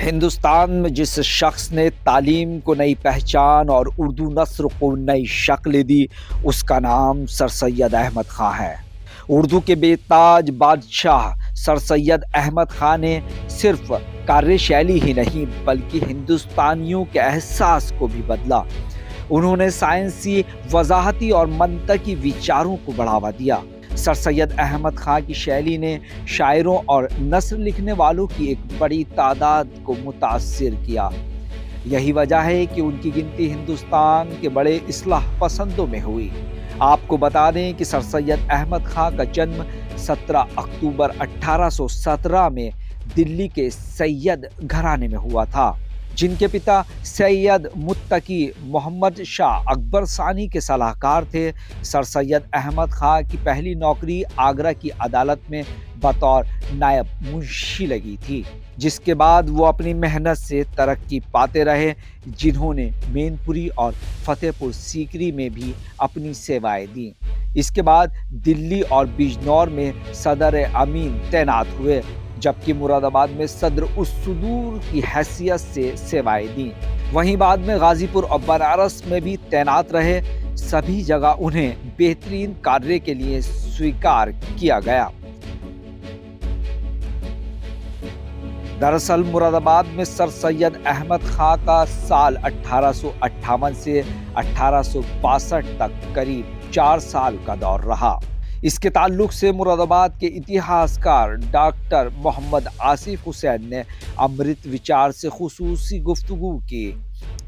हिंदुस्तान में जिस शख्स ने तालीम को नई पहचान और उर्दू नस्र को नई शक्ल दी, उसका नाम सर सैयद अहमद खां है। उर्दू के बेताज बादशाह सर सैयद अहमद खां ने सिर्फ कार्यशैली ही नहीं बल्कि हिंदुस्तानियों के एहसास को भी बदला। उन्होंने साइंसी, वजाहती और मंतकी विचारों को बढ़ावा दिया। सर सैयद अहमद खां की शैली ने शायरों और नस्र लिखने वालों की एक बड़ी तादाद को मुतासिर किया। यही वजह है कि उनकी गिनती हिंदुस्तान के बड़े इस्लाह पसंदों में हुई। आपको बता दें कि सर सैयद अहमद खां का जन्म 17 अक्टूबर 1817 में दिल्ली के सैयद घराने में हुआ था, जिनके पिता सैयद मुत्तकी मोहम्मद शाह अकबर सानी के सलाहकार थे। सर सैयद अहमद खां की पहली नौकरी आगरा की अदालत में बतौर नायब मुंशी लगी थी, जिसके बाद वो अपनी मेहनत से तरक्की पाते रहे, जिन्होंने मैनपुरी और फतेहपुर सीकरी में भी अपनी सेवाएं दी। इसके बाद दिल्ली और बिजनौर में सदर अमीन तैनात हुए, जबकि मुरादाबाद में सदर उस सुदूर की हैसियत से सेवाएं दी। वहीं बाद में गाजीपुर और बनारस में भी तैनात रहे। सभी जगह उन्हें बेहतरीन कार्य के लिए स्वीकार किया गया। दरअसल मुरादाबाद में सर सैयद अहमद खां का साल 1858 से 1862 तक करीब 4 साल का दौर रहा। इसके ताल्लुक से मुरादाबाद के इतिहासकार डॉक्टर मोहम्मद आसिफ हुसैन ने अमृत विचार से खुसूसी गुफ्तगू की,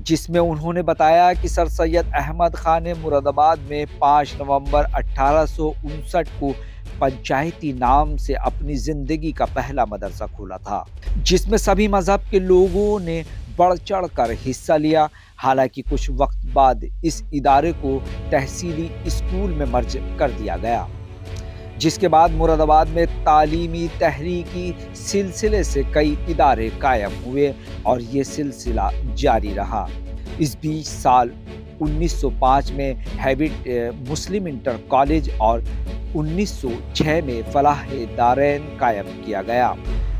जिसमें उन्होंने बताया कि सर सैयद अहमद खां ने मुरादाबाद में 5 नवंबर 1859 को पंचायती नाम से अपनी जिंदगी का पहला मदरसा खोला था, जिसमें सभी मजहब के लोगों ने बढ़ चढ़ कर हिस्सा लिया। हालांकि कुछ वक्त बाद इस इदारे को तहसीली स्कूल में मर्ज कर दिया गया, जिसके बाद मुरादाबाद में तालीमी तहरीकी सिलसिले से कई इदारे कायम हुए और ये सिलसिला जारी रहा। इस बीच साल 1905 में हैबिट मुस्लिम इंटर कॉलेज और 1906 में फलाह दारैन कायम किया गया,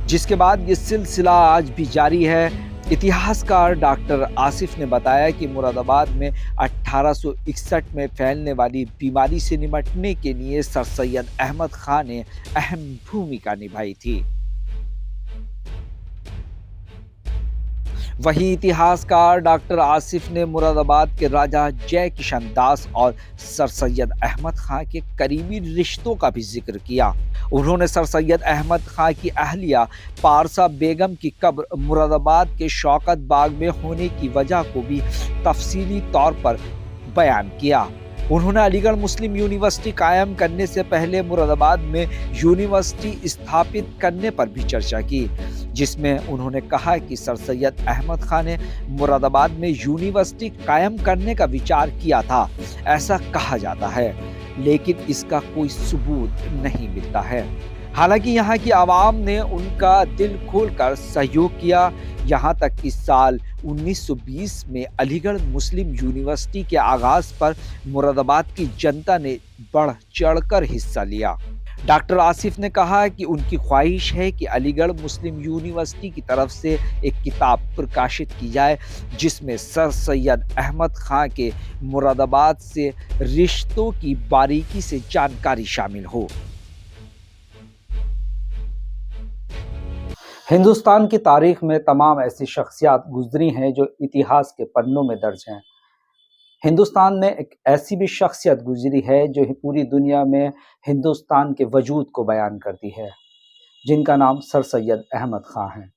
जिसके बाद ये सिलसिला आज भी जारी है। इतिहासकार डॉक्टर आसिफ ने बताया कि मुरादाबाद में 1861 में फैलने वाली बीमारी से निपटने के लिए सर सैयद अहमद खां ने अहम भूमिका निभाई थी। वही इतिहासकार डॉक्टर आसिफ ने मुरादाबाद के राजा जय किशन दास और सर सैयद अहमद खां के करीबी रिश्तों का भी जिक्र किया। उन्होंने सर सैयद अहमद खां की अहलिया पारसा बेगम की कब्र मुरादाबाद के शौकत बाग में होने की वजह को भी तफसीली तौर पर बयान किया। उन्होंने अलीगढ़ मुस्लिम यूनिवर्सिटी कायम करने से पहले मुरादाबाद में यूनिवर्सिटी स्थापित करने पर भी चर्चा की, जिसमें उन्होंने कहा कि सर सैयद अहमद खां ने मुरादाबाद में यूनिवर्सिटी कायम करने का विचार किया था, ऐसा कहा जाता है, लेकिन इसका कोई सबूत नहीं मिलता है। हालांकि यहाँ की आवाम ने उनका दिल खोलकर सहयोग किया। यहाँ तक कि साल 1920 में अलीगढ़ मुस्लिम यूनिवर्सिटी के आगाज पर मुरादाबाद की जनता ने बढ़ चढ़कर हिस्सा लिया। डॉक्टर आसिफ ने कहा कि उनकी ख्वाहिश है कि अलीगढ़ मुस्लिम यूनिवर्सिटी की तरफ से एक किताब प्रकाशित की जाए, जिसमें सर सैयद अहमद खां के मुरादाबाद से रिश्तों की बारीकी से जानकारी शामिल हो। हिंदुस्तान की तारीख में तमाम ऐसी शख्सियात गुजरी हैं जो इतिहास के पन्नों में दर्ज हैं। हिंदुस्तान में एक ऐसी भी शख्सियत गुजरी है जो पूरी दुनिया में हिंदुस्तान के वजूद को बयान करती है, जिनका नाम सर सैयद अहमद खां है।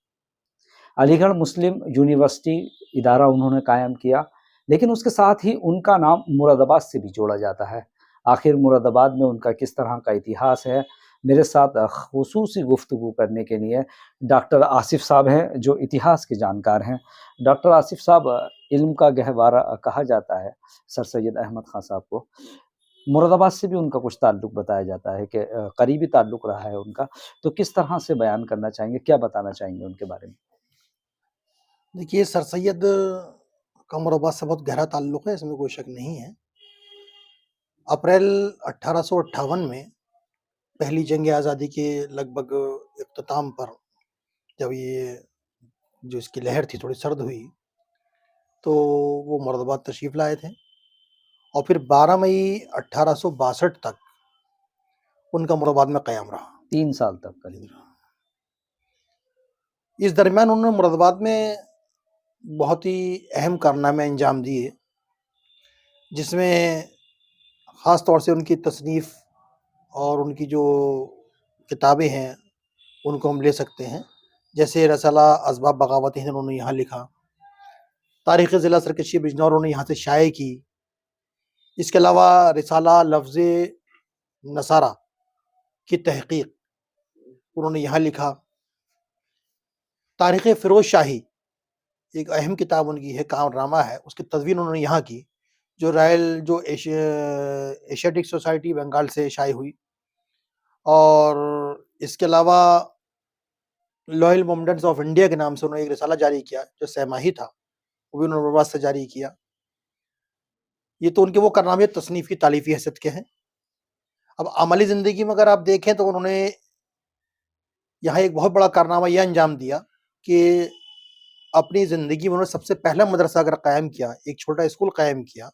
अलीगढ़ मुस्लिम यूनिवर्सिटी इदारा उन्होंने कायम किया, लेकिन उसके साथ ही उनका नाम मुरादाबाद से भी जोड़ा जाता है। आखिर मुरादाबाद में उनका किस तरह का इतिहास है, मेरे साथ खुसूसी गुफ्तगू करने के लिए डॉक्टर आसिफ साहब हैं, जो इतिहास के जानकार हैं। डॉक्टर आसिफ साहब, इल्म का गहवारा कहा जाता है सर सैयद अहमद खां साहब को। मुरादाबाद से भी उनका कुछ ताल्लुक बताया जाता है कि करीबी ताल्लुक रहा है उनका, तो किस तरह से बयान करना चाहेंगे, क्या बताना चाहेंगे उनके बारे में? देखिए, सर सैयद का मुरादाबाद से बहुत गहरा ताल्लुक है, इसमें कोई शक नहीं है। अप्रैल 1858 में पहली जंग आज़ादी के लगभग इख्तिताम पर जब ये जो इसकी लहर थी थोड़ी सर्द हुई, तो वो मुरादाबाद तशरीफ़ लाए थे और फिर 12 मई 1862 तक उनका मुरादाबाद में क़याम रहा। 3 साल तक करीब। इस दरमियान उन्होंने मुरादाबाद में बहुत ही अहम कारनामे अंजाम दिए, जिसमें ख़ास तौर से उनकी तसनीफ़ और उनकी जो किताबें हैं, उनको हम ले सकते हैं। जैसे रसाला असबाब बगावत हिंद उन्होंने यहाँ लिखा, तारीख़ ज़िला सरकशी बिजनौर उन्होंने यहाँ से शाये की। इसके अलावा रिसाला लफ्ज़ नसारा की तहक़ीक़ उन्होंने यहाँ लिखा। तारीख़ फ़िरोज़ शाही एक अहम किताब उनकी है, कारनामा है, उसकी तदवीन उन्होंने यहाँ की, जो जो एशियाटिक सोसाइटी बंगाल से शाये हुई। और इसके अलावा लॉयल मोमेंट्स ऑफ इंडिया के नाम से उन्होंने एक रिसाला जारी किया, जो छमाही था, वो भी उन्होंने मुरादाबाद से जारी किया। ये तो उनके वो कारनामे तसनीफ़ की तालीफ़ी हैसियत के हैं। अब अमली ज़िंदगी में अगर आप देखें तो उन्होंने यहाँ एक बहुत बड़ा कारनामा ये अंजाम दिया कि अपनी ज़िंदगी में उन्होंने सबसे पहला मदरसा अगर कायम किया, एक छोटा स्कूल कायम किया।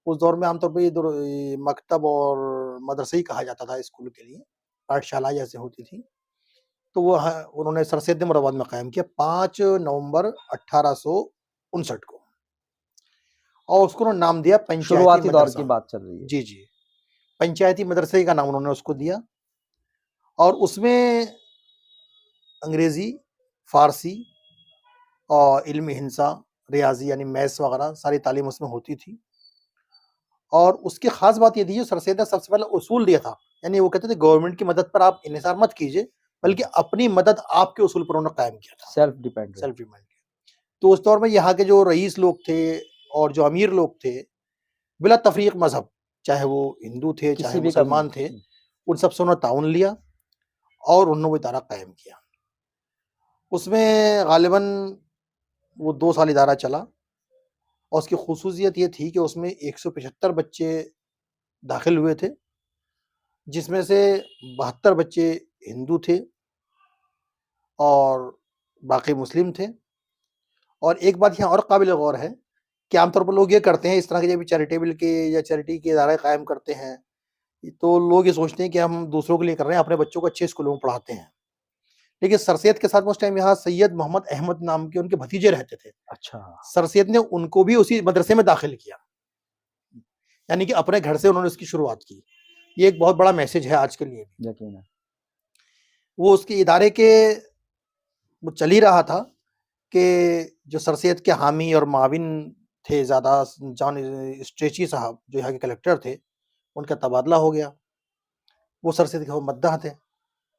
उस दौर में आमतौर पे ये मकतब और मदरसा ही कहा जाता था स्कूल के लिए, पाठशाला जैसे होती थी। तो वो उन्होंने सर सैयद मुरादाबाद में कायम किया 5 नवंबर 1859 को, और उसको उन्होंने नाम दिया पंचायती शुरुआती दौर मदरसा। की बात चल रही है। जी, जी। पंचायती मदरसे का नाम उन्होंने उसको दिया और उसमें अंग्रेज़ी, फ़ारसी और इल्म हिंसा, रियाज़ी यानी मैथ्स वगैरह सारी तालीम उसमें होती थी। और उसकी ख़ास बात ये थी, जो सर सैयद ने सबसे पहले उसूल दिया था, यानी वो कहते थे गवर्नमेंट की मदद पर आप इन्हिसार मत कीजिए, बल्कि अपनी मदद आपके उसूल पर उन्होंने कायम किया था। Self dependent. Self dependent. तो उस दौर में यहाँ के जो रईस लोग थे और जो अमीर लोग थे, बिला तफ़रीक़ मज़हब, चाहे वो हिंदू थे, चाहे मुसलमान थे, उन सबसे उन्होंने ताउन लिया और उन्होंने वो इदारा कायम किया। उसमें ग़ालिबन वो 2 साल इदारा चला और उसकी ख़ुसूसियत ये थी कि उसमें 175 बच्चे दाखिल हुए थे, जिसमें से 72 बच्चे हिंदू थे और बाकी मुस्लिम थे। और एक बात यहाँ और काबिल गौर है कि आमतौर पर लोग ये करते हैं, इस तरह के जब चैरिटेबल के या चैरिटी के इदारे कायम करते हैं, तो लोग ये सोचते हैं कि हम दूसरों के लिए कर रहे हैं, अपने बच्चों को अच्छे स्कूलों में पढ़ाते हैं। लेकिन सर सैयद के साथ उस टाइम यहाँ सैयद मोहम्मद अहमद नाम के उनके भतीजे रहते थे। अच्छा। सर सैयद ने उनको भी उसी मदरसे में दाखिल किया, यानी कि अपने घर से उन्होंने उसकी शुरुआत की। ये एक बहुत बड़ा मैसेज है आज के लिए भी। यकीनन। वो उसके इदारे के वो चल ही रहा था कि जो सर सैयद के हामी और माविन थे ज़्यादा, जॉन स्ट्रेची साहब जो यहाँ के कलेक्टर थे, उनका तबादला हो गया। वो सर सैयद के मद्दाह थे।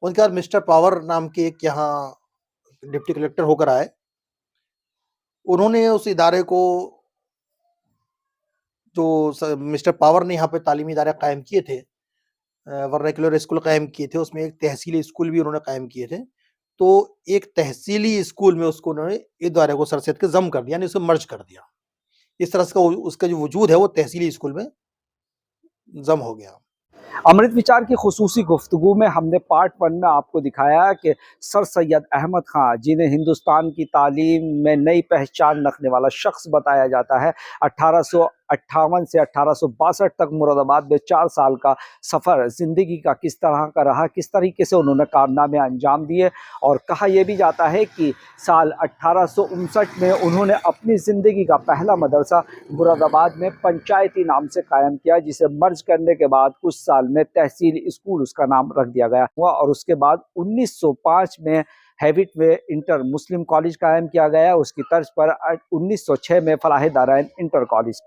उनके बाद मिस्टर पावर नाम के एक यहाँ डिप्टी कलेक्टर होकर आए। उन्होंने उस इदारे को, जो मिस्टर पावर ने यहाँ पे तालीमी इदारे कायम किए थे, वर्नाक्युलर स्कूल कायम किए थे, उसमें एक तहसीली स्कूल भी उन्होंने कायम किए थे। तो एक तहसीली स्कूल में उसको उन्होंने इदारे को सर सैयद के ज़म कर दिया, यानी उसे मर्ज कर दिया। इस तरह से उसका जो वजूद है वो तहसीली स्कूल में ज़म हो गया। अमृत विचार की खुसूसी गुफ्तगू में हमने पार्ट 1 में आपको दिखाया कि सर सैयद अहमद ख़ान, जिन्हें हिंदुस्तान की तालीम में नई पहचान रखने वाला शख्स बताया जाता है, 1858 से 1862 तक मुरादाबाद में 4 साल का सफ़र ज़िंदगी का किस तरह का रहा, किस तरीके से उन्होंने कारनामे अंजाम दिए। और कहा यह भी जाता है कि साल 1859 में उन्होंने अपनी ज़िंदगी का पहला मदरसा मुरादाबाद में पंचायती नाम से कायम किया, जिसे मर्ज करने के बाद कुछ साल में तहसील स्कूल उसका नाम रख दिया गया हुआ। और उसके बाद 1905 में हैविट में इंटर मुस्लिम कॉलेज कायम किया गया। उसकी तर्ज पर 1906 में फलाह दारैन इंटर कॉलेज।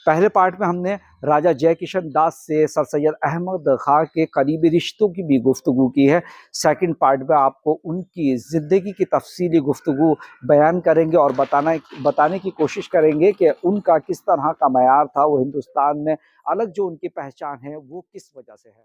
पहले पार्ट में हमने राजा जय किशन दास से सर सैयद अहमद ख़ान के करीबी रिश्तों की भी गुफ्तगू की है। सेकंड पार्ट में आपको उनकी ज़िंदगी की तफसीली गुफ्तगू बयान करेंगे और बताने की कोशिश करेंगे कि उनका किस तरह का मयार था, वो हिंदुस्तान में अलग जो उनकी पहचान है वो किस वजह से है।